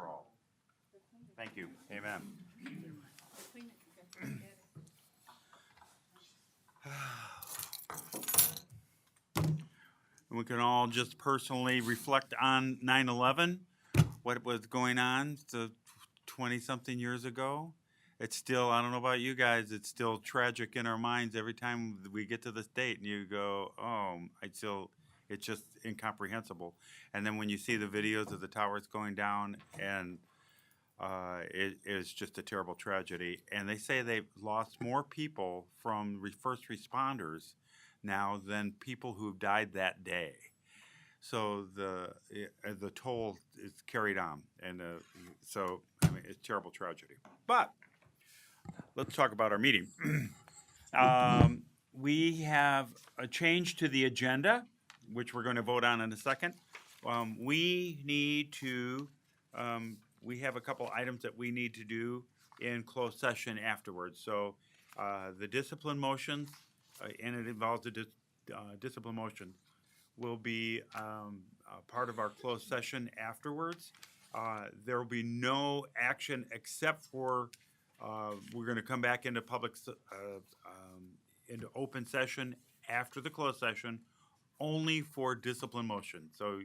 for all. Thank you. Amen. We can all just personally reflect on 9/11, what was going on 20-something years ago. It's still, I don't know about you guys, it's still tragic in our minds every time we get to this date and you go, oh, it's just incomprehensible. And then when you see the videos of the towers going down, and it is just a terrible tragedy. And they say they've lost more people from first responders now than people who died that day. So the toll is carried on, and so I mean, it's a terrible tragedy. But let's talk about our meeting. We have a change to the agenda, which we're going to vote on in a second. We need to. We have a couple items that we need to do in closed session afterwards. So the discipline motions, and it involves the discipline motion, will be part of our closed session afterwards. There will be no action except for we're going to come back into into open session after the closed session, only for discipline motion. So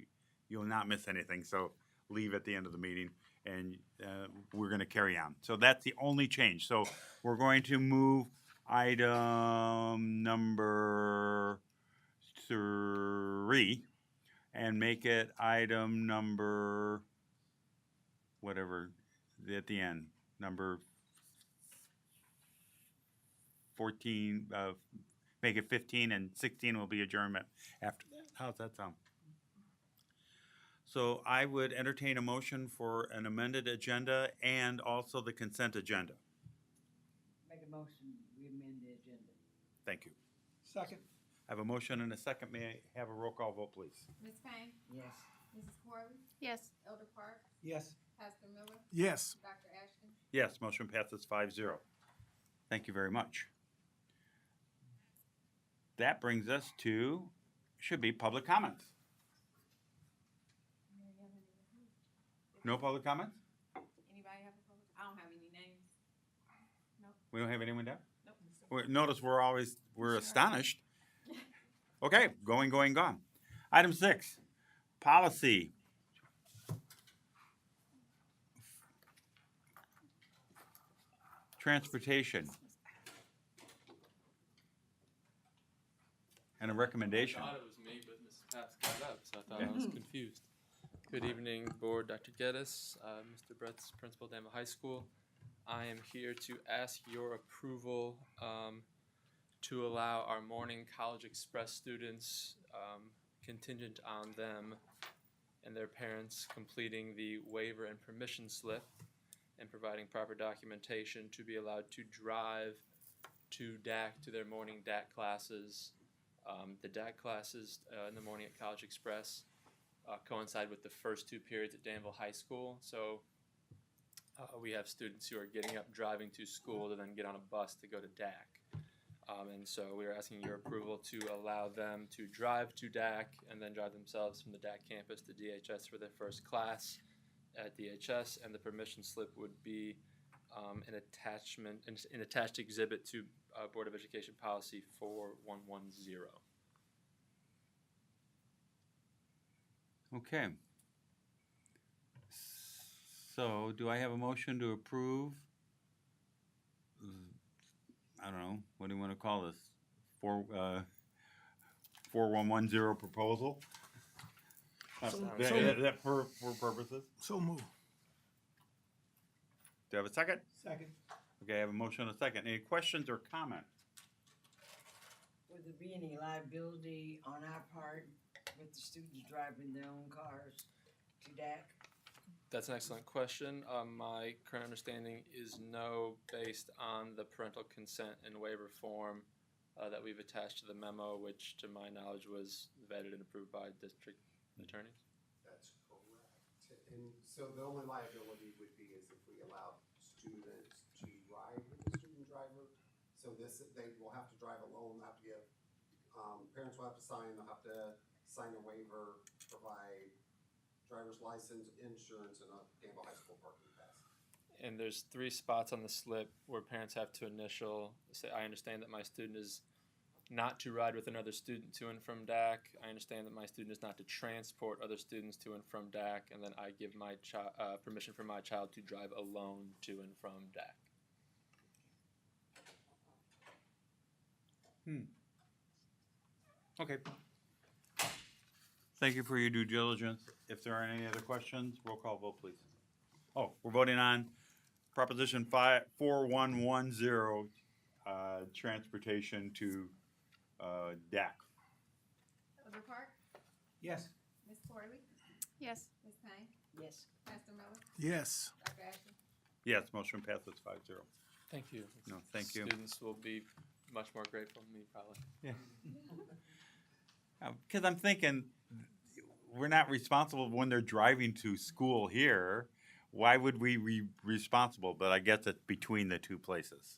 you'll not miss anything. So leave at the end of the meeting, and we're going to carry on. So that's the only change. So we're going to move item number 3 and make it item number whatever at the end, number 14, make it 15, and 16 will be adjournment after that. How's that sound? So I would entertain a motion for an amended agenda and also the consent agenda. Make a motion, we amend the agenda. Thank you. Second. I have a motion and a second. May I have a roll call vote, please? Ms. Payne? Yes. Mrs. Corley? Yes. Elder Park? Yes. Pastor Miller? Yes. Dr. Ashton? Yes, motion passes 5-0. Thank you very much. That brings us to, should be public comments. No public comments? Anybody have a public? I don't have any names. We don't have anyone down? Nope. Notice we're astonished. Okay, gone. Item 6, policy. Transportation. And a recommendation. I thought it was me, but Mrs. Pass got up, so I thought I was confused. Good evening, Board. Dr. Geddes, Mr. Brett's principal, Danville High School. I am here to ask your approval to allow our morning College Express students, contingent on them and their parents completing the waiver and permission slip and providing proper documentation to be allowed to drive to DAC, to their morning DAC classes. The DAC classes in the morning at College Express coincide with the first 2 periods at Danville High School. So we have students who are getting up, driving to school to then get on a bus to go to DAC. And so we are asking your approval to allow them to drive to DAC and then drive themselves from the DAC campus to DHS for their first class at DHS. And the permission slip would be an attached exhibit to Board of Education Policy 4110. Okay. So, do I have a motion to approve? I don't know. What do you want to call this? 4110 proposal? Is that for purposes? So move. Do I have a second? Second. Okay, I have a motion and a second. Any questions or comments? Would there be any liability on our part with the students driving their own cars to DAC? That's an excellent question. My current understanding is no, based on the parental consent and waiver form that we've attached to the memo, which to my knowledge was vetted and approved by district attorneys. That's correct. And so the only liability would be is if we allow students to ride with the student driver. So they will have to drive alone, they'll have to give, parents will have to sign, they'll have to sign a waiver, provide driver's driver's license, insurance, and a Campbell High School parking pass. And there's 3 spots on the slip where parents have to initial, say, I understand that my student is not to ride with another student to and from DAC. I understand that my student is not to transport other students to and from DAC. And then I give my permission for my child to drive alone to and from DAC. Okay. Thank you for your due diligence. If there are any other questions, roll call vote, please. Oh, we're voting on Proposition 4110, transportation to DAC. Elder Park, Yes. Ms. Corley, Yes. Ms. Payne, Yes. Pastor Miller, Yes. Dr. Ashton. Yes, motion passes 5-0. Thank you. No, thank you. Students will be much more grateful than me, probably. Because I'm thinking, we're not responsible when they're driving to school here. Why would we be responsible? But I guess it's between the two places.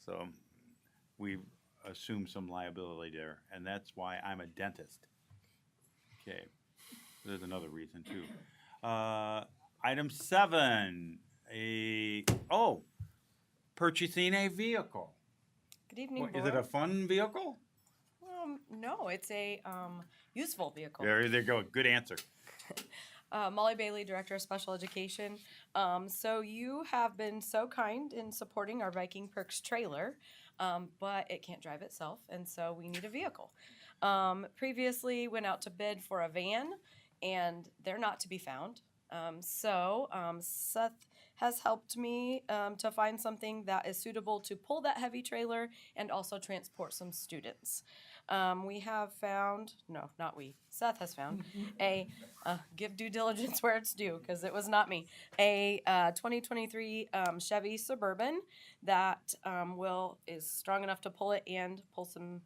So we assume some liability there, and that's why I'm a dentist. Okay, there's another reason too. Item 7, purchasing a vehicle. Good evening, Is it a board. fun vehicle? No, it's a useful vehicle. There you go, good answer. Molly Bailey, Director of Special Education. So you have been so kind in supporting our Viking Perks trailer, but it can't drive itself, and so we need a vehicle. Previously went out to bid for a van, and they're not to be found. So Seth has helped me to find something that is suitable to pull that heavy trailer and also transport some students. We have found, no, not we, Seth has found give due diligence where it's due, because it was not me, a 2023 Chevy Suburban that is strong enough to pull it and hold some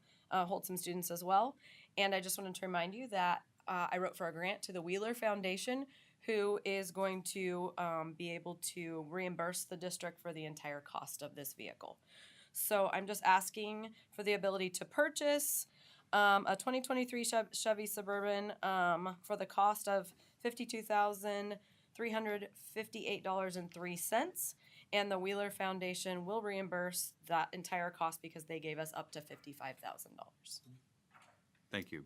students as well. And I just wanted to remind you that I wrote for a grant to the Wheeler Foundation, who is going to be able to reimburse the district for the entire cost of this vehicle. So I'm just asking for the ability to purchase a 2023 Chevy Suburban for the cost of $52,358.03, and the Wheeler Foundation will reimburse that entire cost because they gave us up to $55,000. Thank you.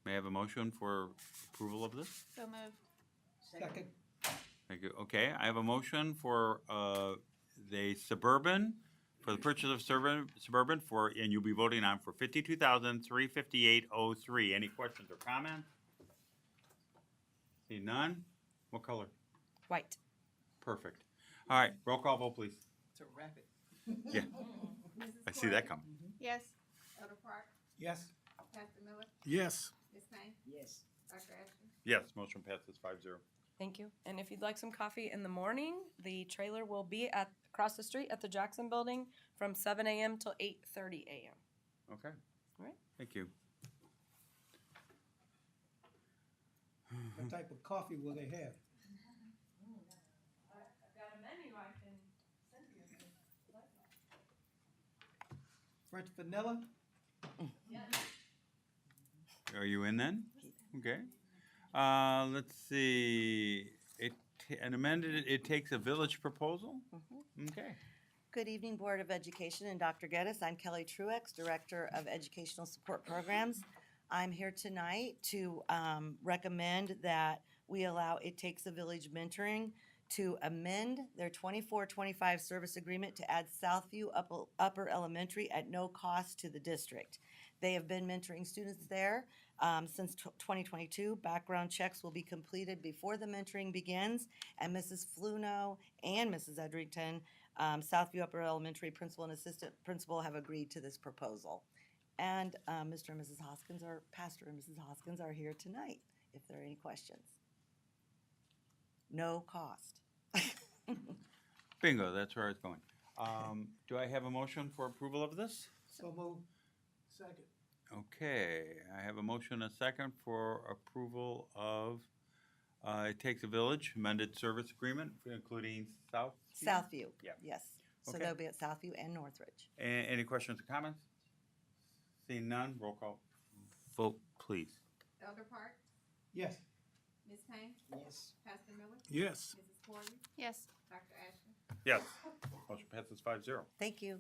May I have a motion for approval of this? So moved. Second. Thank you. Okay, I have a motion for the Suburban, for the purchase of Suburban for, and you'll be voting on for $52,358.03. Any questions or comments? See none? What color? White. Perfect. All right, roll call vote, please. It's a rapid. Yeah, Mrs. I see that Corley, coming. Yes. Elder Park, Yes. Pastor Miller, Yes. Ms. Payne, Yes. Dr. Ashton. Yes, motion passes 5-0. Thank you. And if you'd like some coffee in the morning, the trailer will be across the street at the Jackson Building from 7 a.m. till 8:30 a.m. Okay. All right. Thank you. What type of coffee will they have? I've got a menu I can send you if you'd like. French vanilla? Are you in then? Okay. Let's see. It takes a village proposal? Okay. Good evening, Board of Education and Dr. Geddes. I'm Kelly Truex, Director of Educational Support Programs. I'm here tonight to recommend that we allow It Takes a Village Mentoring to amend their 24-25 service agreement to add Southview Upper Elementary at no cost to the district. They have been mentoring students there since 2022. Background checks will be completed before the mentoring begins, and Mrs. Fluno and Mrs. Edrington, Southview Upper Elementary principal and assistant principal, have agreed to this proposal. And Mr. and Mrs. Hoskins, or Pastor and Mrs. Hoskins, are here tonight if there are any questions. No cost. Bingo, that's where I was going. Do I have a motion for approval of this? So moved. Second. Okay, I have a motion, a second for approval of It Takes a Village amended service agreement, including Southview. Yeah. Yes. So Okay. they'll be at Southview and Northridge. Any questions or comments? Seeing none, roll call vote, please. Elder Park, Yes. Ms. Payne? Yes. Pastor Miller? Yes. Mrs. Corey? Yes. Dr. Ashton? Yes. Motion passes 5-0. Thank you.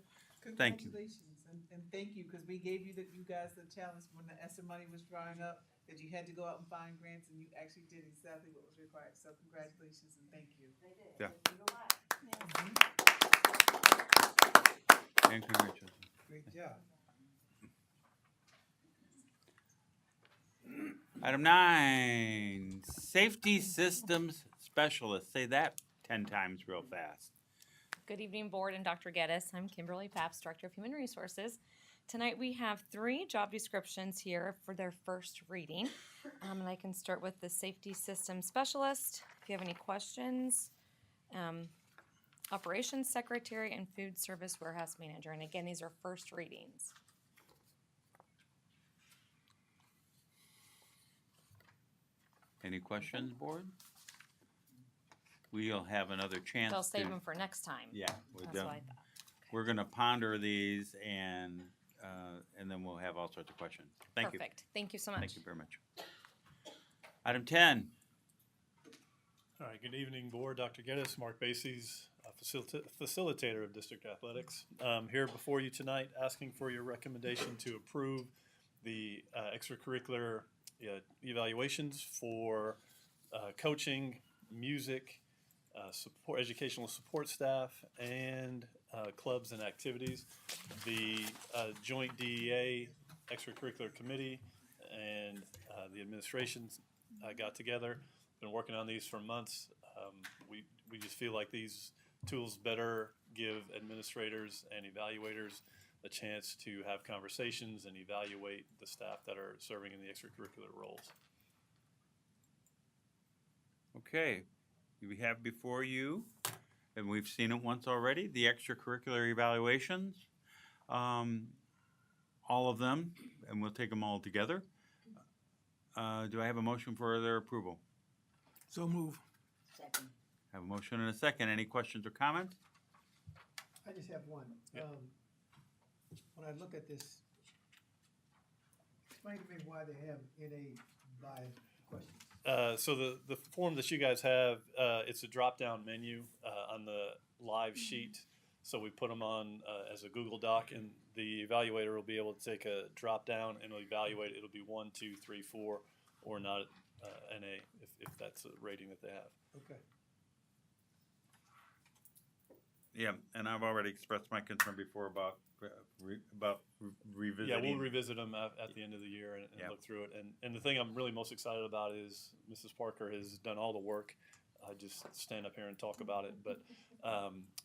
Thank you. Congratulations, and thank you, because we gave you guys the challenge when the ESSER money was drying up, that you had to go out and find grants, and you actually did exactly what was required, so congratulations and thank you. Yeah. Mm-hmm. And congratulations. Great job. Item 9, safety systems specialist. Say that 10 times real fast. Good evening, Board and Dr. Geddes. I'm Kimberly Papps, Director of Human Resources. Tonight we have 3 job descriptions here for their first reading. And I can start with the Safety System Specialist. If you have any questions, Operations Secretary and Food Service Warehouse Manager. And again, these are first readings. Any questions, board? We'll have another chance They'll save to- them for next time. Yeah, That's what I thought. we're gonna ponder these and then we'll have all sorts of questions. Thank you. Perfect. Thank you so much. Thank you very much. Item 10, All right, good evening, Board. Dr. Geddes, Mark Bases, facilitator of district athletics. Here before you tonight, asking for your recommendation to approve the extracurricular evaluations for coaching, music, support, educational support staff, and clubs and activities. The joint DEA extracurricular committee and the administration got together, been working on these for months. We just feel like these tools better give administrators and evaluators a chance to have conversations and evaluate the staff that are serving in the extracurricular roles. okay. We have before you, and we've seen it once already, the extracurricular evaluations. All of them, and we'll take them all together. Do I have a motion for their approval? So move. Second. Have a motion and a second. Any questions or comments? I just have one. Yeah. When I look at this, explain to me why they have NA by questions. So the form that you guys have, it's a drop-down menu on the live sheet. So we put them on as a Google Doc, and the evaluator will be able to take a drop-down and it'll evaluate. It'll be 1, 2, 3, 4, or not NA if that's a rating that they have. Okay. Yeah, and I've already expressed my concern before about revisiting. Yeah, we'll revisit them at the end of the year and Yeah. look through it. And the thing I'm really most excited about is Mrs. Parker has done all the work. I just stand up here and talk about it. But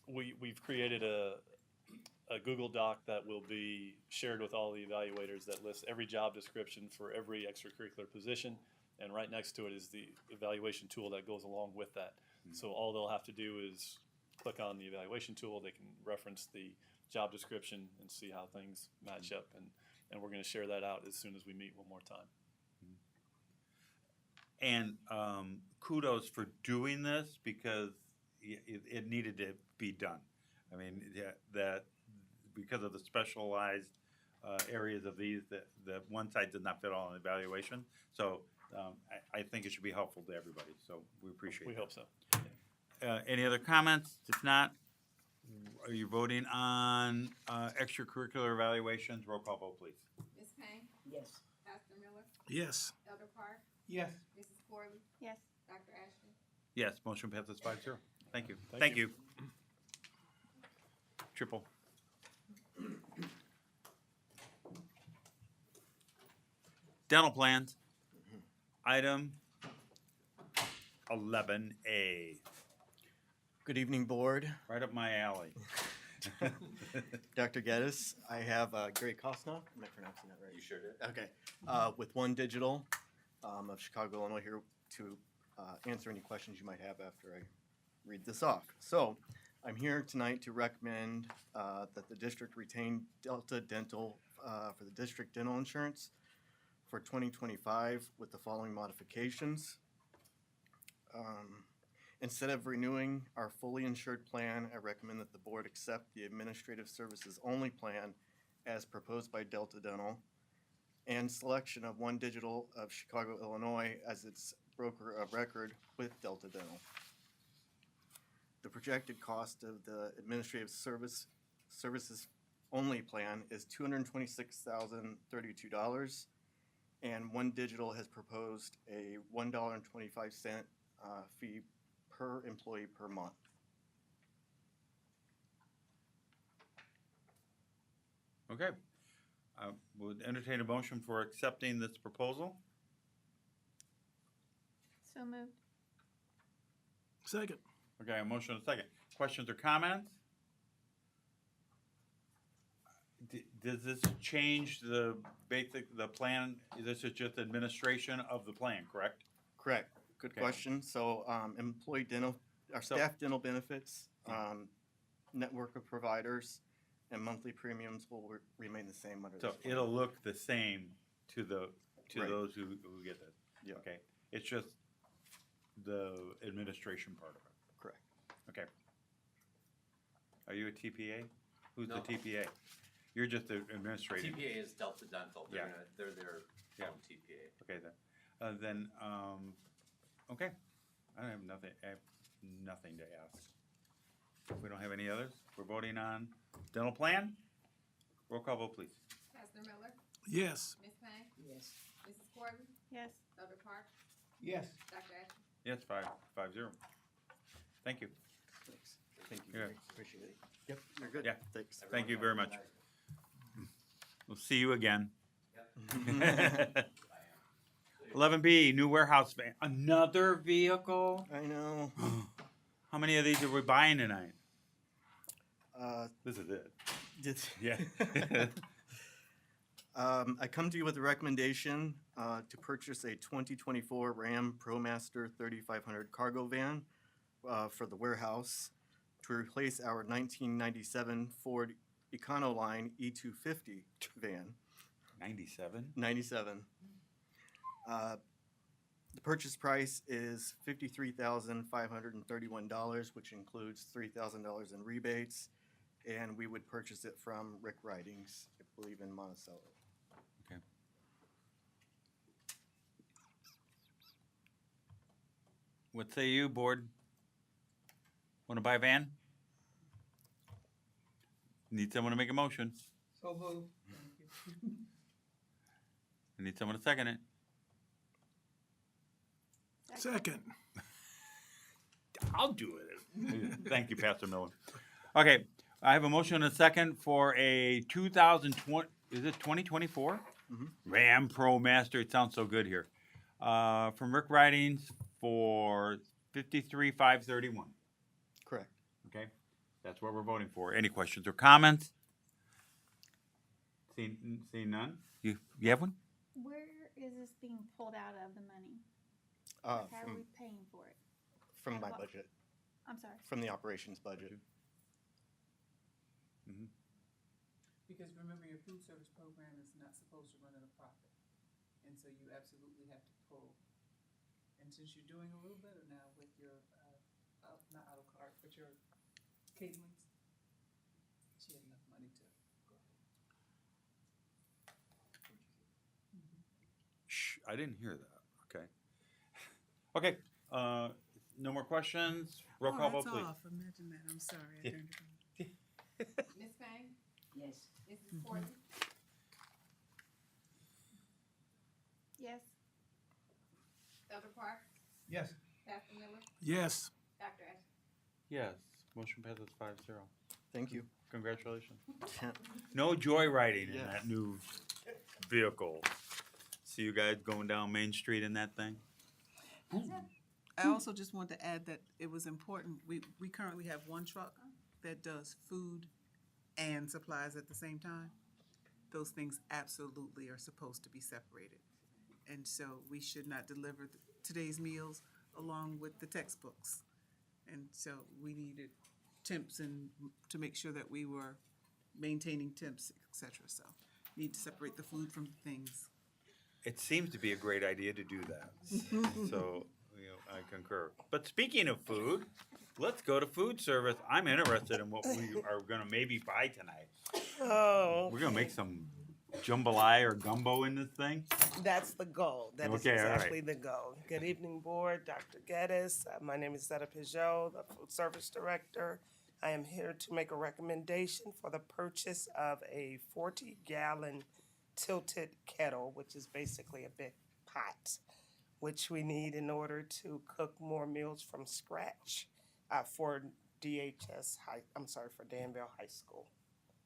we've created a Google Doc that will be shared with all the evaluators that lists every job description for every extracurricular position. And right next to it is the evaluation tool that goes along with that. So all they'll have to do is click on the evaluation tool. They can reference the job description and see how things match up. And we're going to share that out as soon as we meet one more time. And kudos for doing this because it needed to be done. I mean, that because of the specialized areas of these, that one side did not fit all in the evaluation. So I think it should be helpful to everybody. So we appreciate We it. hope so. Any other comments? If not, are you voting on extracurricular evaluations? Roll call vote, please. Ms. Payne? Yes. Pastor Miller? Yes. Elder Park? Yes. Mrs. Corey? Yes. Dr. Ashton? Yes, motion passes 5-0. Thank you. Thank Thank you. you. Triple. Dental plans. Item 11A. Good evening, Board. Right up my alley. Dr. Geddes, I have Gary Kosnoff. Am I pronouncing that right? You sure did. Okay. With One Digital of Chicago, Illinois, here to answer any questions you might have after I read this off. So I'm here tonight to recommend that the district retain Delta Dental for the district dental insurance for 2025 with the following modifications. Instead of renewing our fully insured plan, I recommend that the board accept the administrative services only plan as proposed by Delta Dental and selection of One Digital of Chicago, Illinois as its broker of record with Delta Dental. The projected cost of the administrative services only plan is $226,032, and One Digital has proposed a $1.25 fee per employee per month. Okay. Would entertain a motion for accepting this proposal. So moved. Second. Okay, a motion and a second. Questions or comments? Does this change the plan? This is just administration of the plan, correct? Correct. Good Okay. question. So, employee dental, our So- staff dental benefits, network of providers, and monthly premiums will remain the same under this So plan. it'll look the same to Right. those who get this? Yeah. Okay, it's just the administration part of it? Correct. Okay. Are you a TPA? Who's the No. TPA? You're just the administrator? TPA is Delta Dental. Yeah. They're their Yeah. own TPA. Okay, then, okay. I have nothing to ask. If we don't have any others, we're voting on dental plan. Roll call vote, please. Pastor Miller, Yes. Ms. Payne, Yes. Mrs. Gordon, Yes. Dr. Park, Yes. Dr. Ashton. Yes, 5-0. Thank you. Thanks. Thank you. Yeah. Gary. Appreciate it. Yep, you're good. Yeah. Thanks. Thank you very much. We'll see you again. 11B, new warehouse van. Another vehicle? I know. How many of these are we buying tonight? This is it. Yeah. I come to you with a recommendation to purchase a 2024 Ram ProMaster 3500 cargo van for the warehouse to replace our 1997 Ford Econoline E250 van. 97? 97. The purchase price is $53,531, which includes $3,000 in rebates, and we would purchase it from Rick Ridings, I believe in Monticello. Okay. What say you, board? Want to buy a van? Need someone to make a motion. So moved. I need someone to second it. Second. I'll do it. Thank you, Pastor Miller. Okay, I have a motion and a second for a 2020, is it 2024? Mhm. Ram ProMaster, it sounds so good here. From Rick Ridings for $53,531. Correct. Okay, that's what we're voting for. Any questions or comments? Seeing none? You have one? Where is this being pulled out of the money? Uh, How are from, we paying for it? from my budget, I'm sorry. from the operations budget. Because remember, your food service program is not supposed to run at a profit. And so you absolutely have to pull. And since you're doing a little better now with your, not auto cart, but your caterings, she had enough money to go ahead. Shh, I didn't hear that. Okay. Okay, no more questions? Roll call vote, please. Imagine that, I'm sorry, Yeah. turned it on. Ms. Payne, Yes. Mrs. Gordon. Yes. Dr. Park, Yes. Pastor Miller, Yes. Dr. Ashton. Yes, motion passes 5-0. Thank you. Congratulations. No joyriding in Yes. that new vehicle. See you guys going down Main Street in that thing? I also just want to add that it was important, we currently have one truck that does food and supplies at the same time. Those things absolutely are supposed to be separated. And so we should not deliver today's meals along with the textbooks. And so we needed temps and to make sure that we were maintaining temps, et cetera. So need to separate the food from things. It seems to be a great idea to do that. So, I concur. But speaking of food, let's go to food service. I'm interested in what we are gonna maybe buy tonight. Oh. We're gonna make some jambalaya or gumbo in this thing? That's the goal. That is Okay, all right. exactly the goal. Good evening, board. Dr. Geddes. My name is Zeta Peugeot, the food service director. I am here to make a recommendation for the purchase of a 40-gallon tilted kettle, which is basically a big pot, which we need in order to cook more meals from scratch for for Danville High School.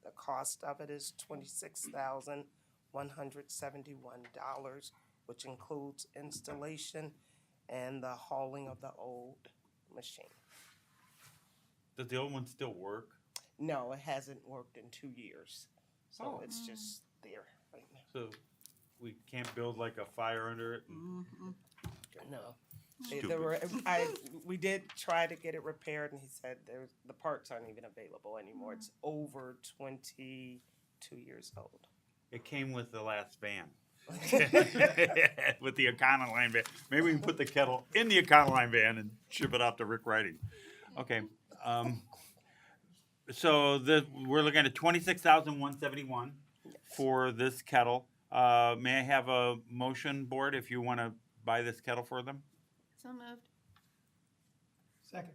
The cost of it is $26,171, which includes installation and the hauling of the old machine. Does the old one still work? No, it hasn't worked in 2 years, so Oh. it's just there right now. So we can't build like a fire under it? No. Stupid. We did try to get it repaired, and he said the parts aren't even available anymore. It's over 22 years old. It came with the last van. With the Econoline van. Maybe we can put the kettle in the Econoline van and ship it off to Rick Riding. Okay. So we're looking at 26,171 for this kettle. May I have a motion, board, if you want to buy this kettle for them? So moved. Second.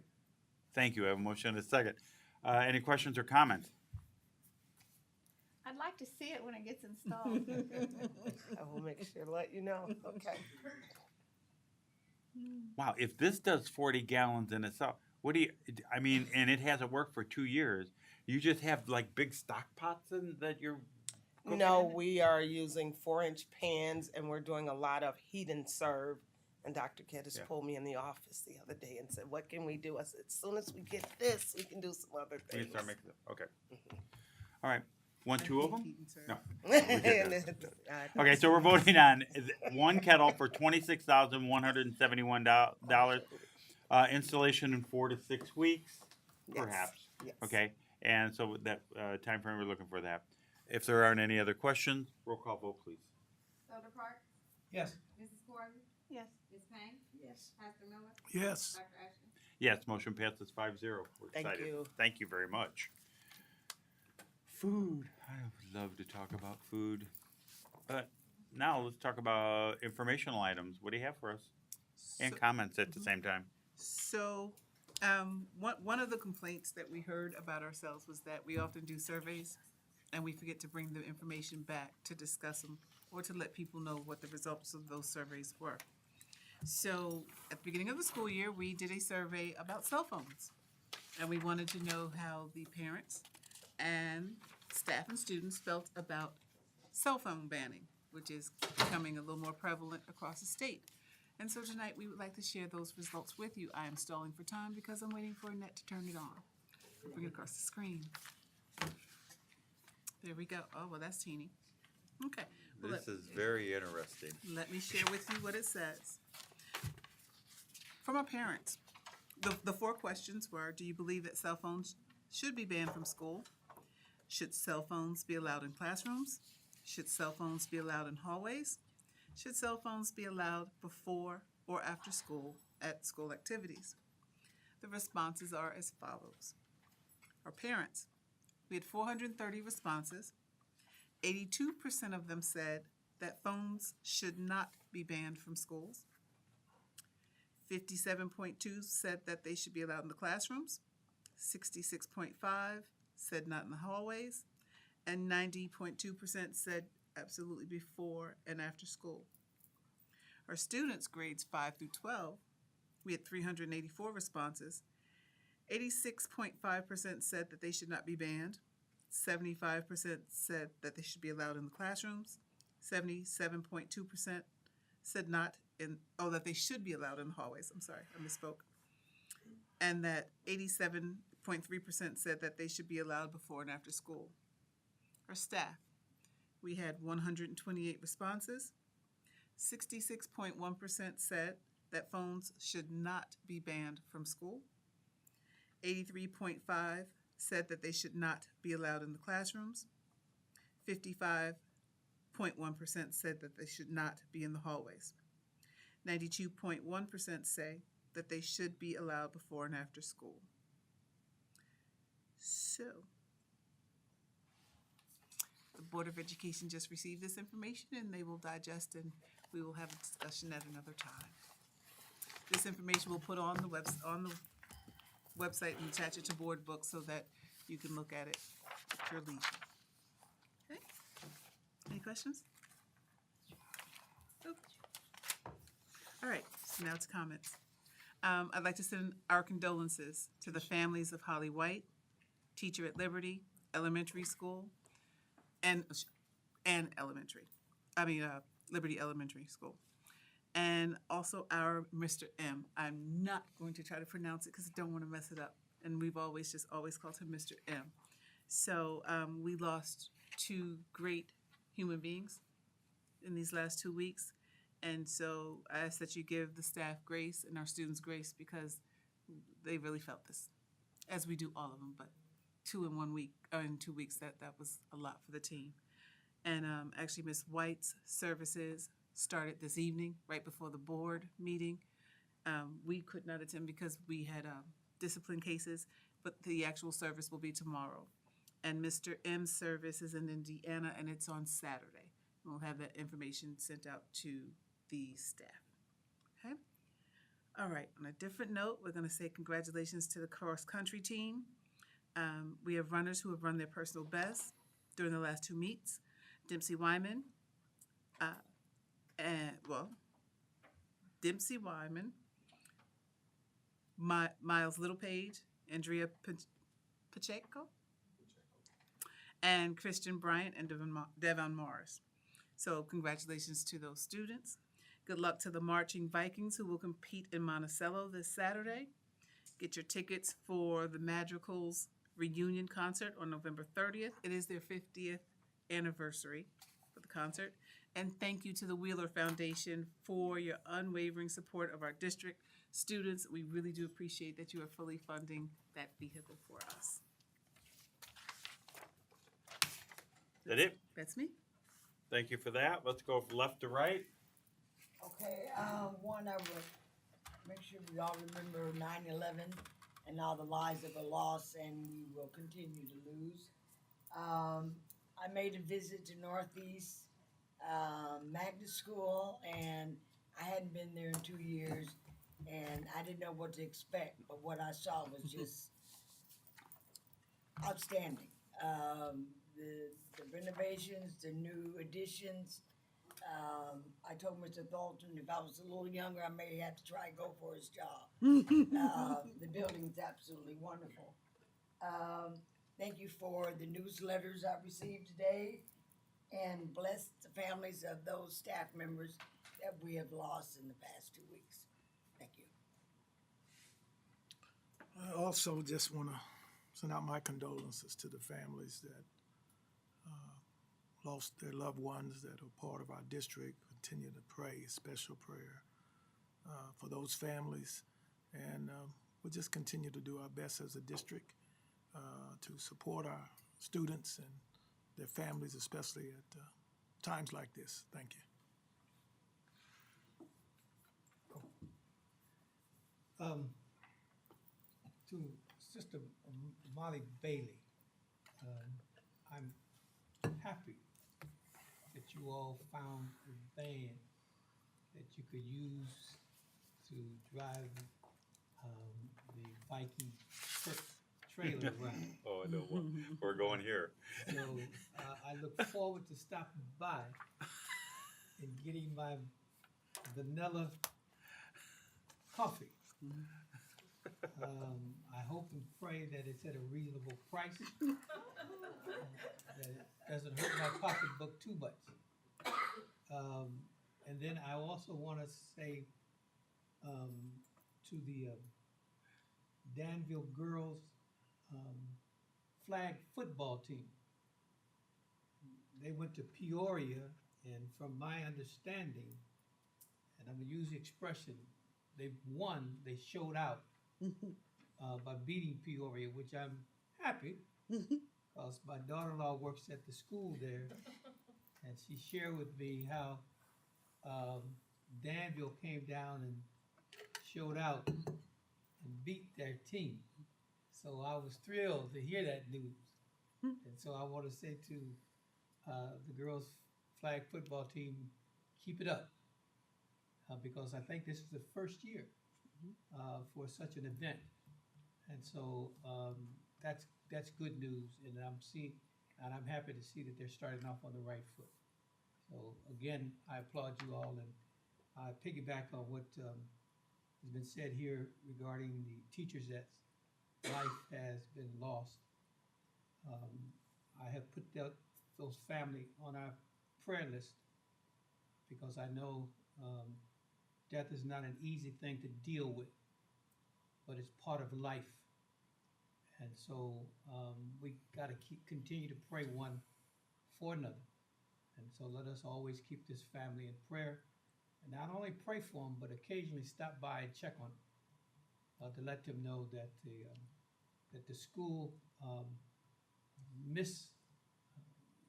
Thank you. I have a motion and a second. Any questions or comments? I'd like to see it when it gets installed. I will make sure to let you know. Okay. Wow, if this does 40 gallons in itself, what do you, I mean, and it hasn't worked for 2 years, you just have like big stock pots that you're cooking No, in? we are using 4-inch pans, and we're doing a lot of heat and serve. And Dr. Geddes Yeah. pulled me in the office the other day and said, "What can we do?" I said, "As soon as we get this, we can do some other We things." can start making it, okay. All right, want two of them? No. Uh, Okay, so we're voting on one kettle for $26,171. Installation in 4 to 6 weeks, Yes, perhaps. yes. Okay, and so with that time frame, we're looking for that. If there aren't any other questions, roll call vote, please. Elder Park, Yes. Mrs. Gordon, Yes. Ms. Payne, Yes. Pastor Miller, Yes. Dr. Ashton. Yes, motion passes 5-0. We're Thank excited. you. Thank you very much. Food. I would love to talk about food. But now let's talk about informational items. What do you have for us? And So- comments at the same time. So, one of the complaints that we heard about ourselves was that we often do surveys and we forget to bring the information back to discuss them or to let people know what the results of those surveys were. So, at the beginning of the school year, we did a survey about cell phones. And we wanted to know how the parents and staff and students felt about cell phone banning, which is becoming a little more prevalent across the state. And so tonight, we would like to share those results with you. I am stalling for time because I'm waiting for Annette to turn it on. Bring it across the screen. There we go. Oh, well, that's teeny. Okay. Well, This is very interesting. let me share with you what it says. From our parents, the 4 questions were, do you believe that cell phones should be banned from school? Should cell phones be allowed in classrooms? Should cell phones be allowed in hallways? Should cell phones be allowed before or after school at school activities? The responses are as follows. Our parents, we had 430 responses. 82% of them said that phones should not be banned from schools. 57.2 said that they should be allowed in the classrooms. 66.5 said not in the hallways. And 90.2% said absolutely before and after school. Our students, grades 5 through 12, we had 384 responses. 86.5% said that they should not be banned. 75% said that they should be allowed in the classrooms. 77.2% said that they should be allowed in the hallways. I'm sorry, I misspoke. And that 87.3% said that they should be allowed before and after school. Our staff, we had 128 responses. 66.1% said that phones should not be banned from school. 83.5% said that they should not be allowed in the classrooms. 55.1% said that they should not be in the hallways. 92.1% say that they should be allowed before and after school. So, The Board of Education just received this information and they will digest and we will have a discussion at another time. This information we'll put on the website and attach it to board books so that you can look at it at your leisure. Okay? Any questions? Nope. All right, so now it's comments. I'd like to send our condolences to the families of Holly White, teacher at Liberty Elementary School, and Liberty Elementary School. And also our Mr. M. I'm not going to try to pronounce it because I don't want to mess it up. And we've always called him Mr. M. So we lost two great human beings in these last 2 weeks. And so I ask that you give the staff grace and our students grace because they really felt this, as we do all of them. But in 2 weeks, that was a lot for the team. And actually, Ms. White's services started this evening, right before the board meeting. We could not attend because we had discipline cases, but the actual service will be tomorrow. And Mr. M's service is in Indiana, and it's on Saturday. We'll have that information sent out to the staff. Okay? All right, on a different note, we're going to say congratulations to the cross-country team. We have runners who have run their personal best during the last 2 meets. Dempsey Wyman, Miles Littlepage, Andrea Pacheco, and Christian Bryant and Devon Morris. So congratulations to those students. Good luck to the Marching Vikings who will compete in Monticello this Saturday. Get your tickets for the Madrigals reunion concert on November 30th. It is their 50th anniversary for the concert. And thank you to the Wheeler Foundation for your unwavering support of our district students. We really do appreciate that you are fully funding that vehicle for us. Is that it? That's me. Thank you for that. Let's go from left to right. Okay, one, I would make sure we all remember 9/11 and all the lives that were lost and we will continue to lose. I made a visit to Northeast Magnet School and I hadn't been there in 2 years and I didn't know what to expect, but what I saw was just outstanding. The renovations, the new additions. I told Mr. Thornton if I was a little younger, I may have to try and go for his job. The building's absolutely wonderful. Thank you for the newsletters I received today and bless the families of those staff members that we have lost in the past 2 weeks. Thank you. I also just want to send out my condolences to the families that lost their loved ones that are part of our district. Continue to pray, special prayer for those families. And we'll just continue to do our best as a district to support our students and their families, especially at times like this. Thank you. To Sister Molly Bailey, I'm happy that you all found a van that you could use to drive the Viking trailer around. Oh, no, we're going here. So I look forward to stopping by and getting my vanilla coffee. I hope and pray that it's at a reasonable price, that it doesn't hurt my pocketbook too much. And then I also want to say to the Danville girls flag football team. They went to Peoria, and from my understanding, and I'm going to use the expression, they won, they showed out by beating Peoria, which I'm happy, because my daughter-in-law works at the school there, and she shared with me how Danville came down and showed out and beat their team. So I was thrilled to hear that news. And so I want to say to the girls' flag football team keep it up. Because I think this is the first year for such an event. And so that's good news, and I'm happy to see that they're starting off on the right foot. So again, I applaud you all, and I piggyback on what has been said here regarding the teachers that life has been lost. I have put those family on our prayer list because I know death is not an easy thing to deal with, but it's part of life. And so we got to continue to pray one for another. And so let us always keep this family in prayer, and not only pray for them, but occasionally stop by and check on them to let them know that the school miss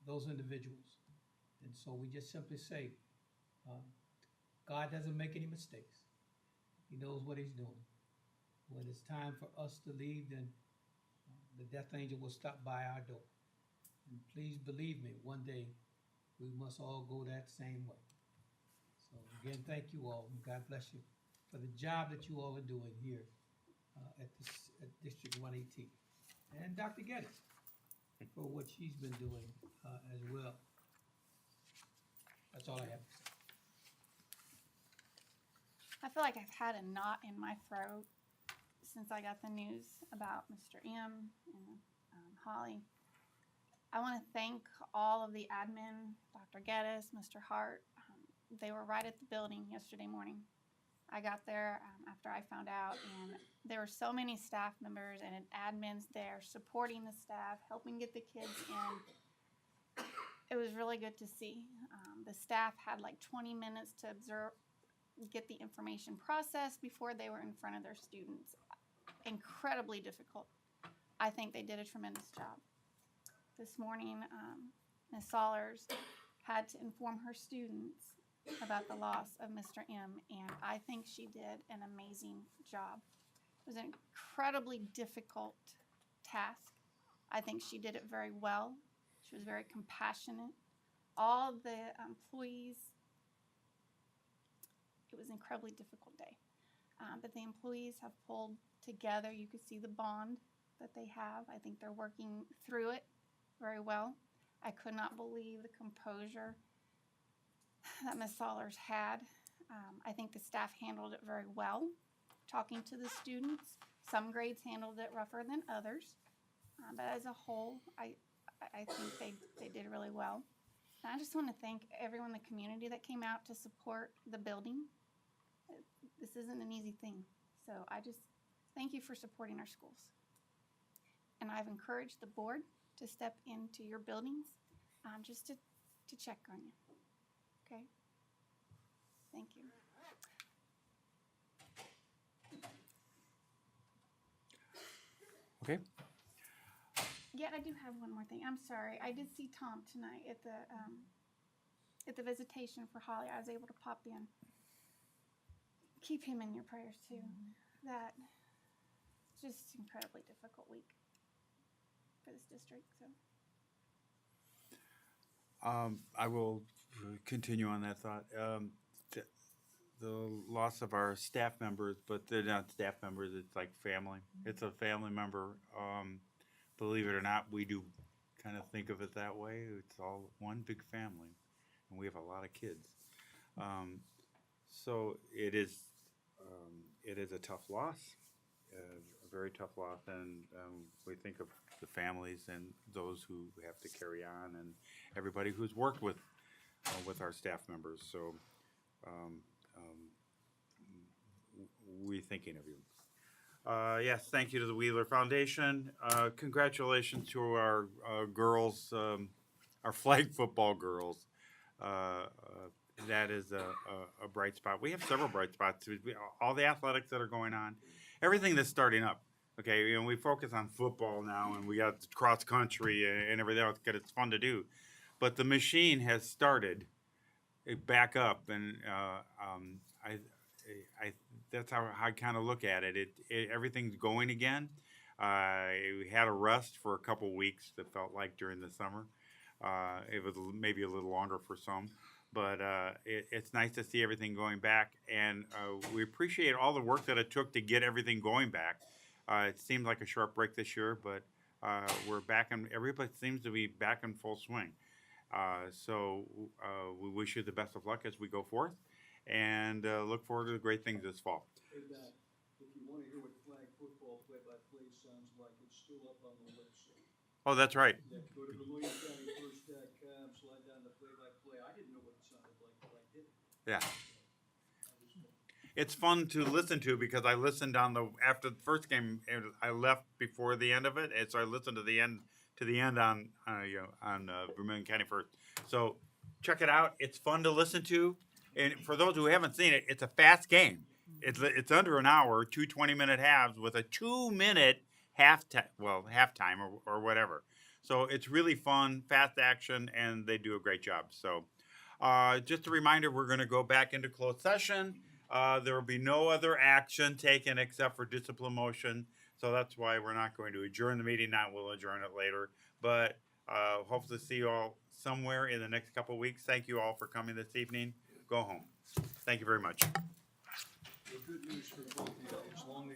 those individuals. And so we just simply say, God doesn't make any mistakes. He knows what he's doing. When it's time for us to leave, then the death angel will stop by our door. And please believe me, one day we must all go that same way. So again, thank you all, and God bless you for the job that you all are doing here at District 118. And Dr. Geddes for what she's been doing as well. That's all I have to say. I feel like I've had a knot in my throat since I got the news about Mr. M and Holly. I want to thank all of the admin, Dr. Geddes, Mr. Hart. They were right at the building yesterday morning. I got there after I found out, and there were so many staff members and admins there supporting the staff, helping get the kids in. It was really good to see. The staff had like 20 minutes to observe, get the information processed before they were in front of their students. Incredibly difficult. I think they did a tremendous job. This morning, Ms. Sollers had to inform her students about the loss of Mr. M, and I think she did an amazing job. It was an incredibly difficult task. I think she did it very well. She was very compassionate. All the employees, it was an incredibly difficult day. But the employees have pulled together. You could see the bond that they have. I think they're working through it very well. I could not believe the composure that Ms. Sollers had. I think the staff handled it very well, talking to the students. Some grades handled it rougher than others. But as a whole, I think they did really well. And I just want to thank everyone in the community that came out to support the building. This isn't an easy thing. So I just thank you for supporting our schools. And I've encouraged the board to step into your buildings just to check on you. Okay? Thank you. Okay. Yeah, I do have one more thing. I'm sorry. I did see Tom tonight at the visitation for Holly. I was able to pop in. Keep him in your prayers too. That just incredibly difficult week for this district. So I will continue on that thought. The loss of our staff members, but they're not staff members, it's like family. It's a family member. Believe it or not, we do kind of think of it that way. It's all one big family, and we have a lot of kids. So it is a tough loss, a very tough loss, and we think of the families and those who have to carry on, and everybody who's worked with our staff members. So we're thinking of you. Yes, thank you to the Wheeler Foundation. Congratulations to our girls, our flag football girls. That is a bright spot. We have several bright spots. All the athletics that are going on, everything that's starting up. Okay, you know, we focus on football now, and we got cross country and everything else because it's fun to do. But the machine has started back up, and I that's how I kind of look at it. Everything's going again. We had a rest for a couple weeks that felt like during the summer, It was maybe a little longer for some, but it's nice to see everything going back, and we appreciate all the work that it took to get everything going back. It seemed like a short break this year, but we're back, and everybody seems to be back in full swing. So we wish you the best of luck as we go forth, and look forward to the great things this fall. Hey, Doc, if you wanna hear what flag football play-by-play sounds like, it's still up on the website. Oh, that's right. Yeah, go to VermilionCountyFirst.com, slide down to play-by-play. I didn't know what it sounded like, but I did. Yeah. It's fun to listen to because I listened after the first game. I left before the end of it, and so I listened to the end on Vermilion County First. So check it out. It's fun to listen to, and for those who haven't seen it, it's a fast game. It's under an hour, 2 20-minute halves with a 2-minute halftime or whatever. So it's really fun, fast action, and they do a great job. So just a reminder, we're going to go back into closed session. There will be no other action taken except for discipline motion. So that's why we're not going to adjourn the meeting. We'll adjourn it later. But hope to see you all somewhere in the next couple of weeks. Thank you all for coming this evening. Go home. Thank you very much. The good news for both of you, as long as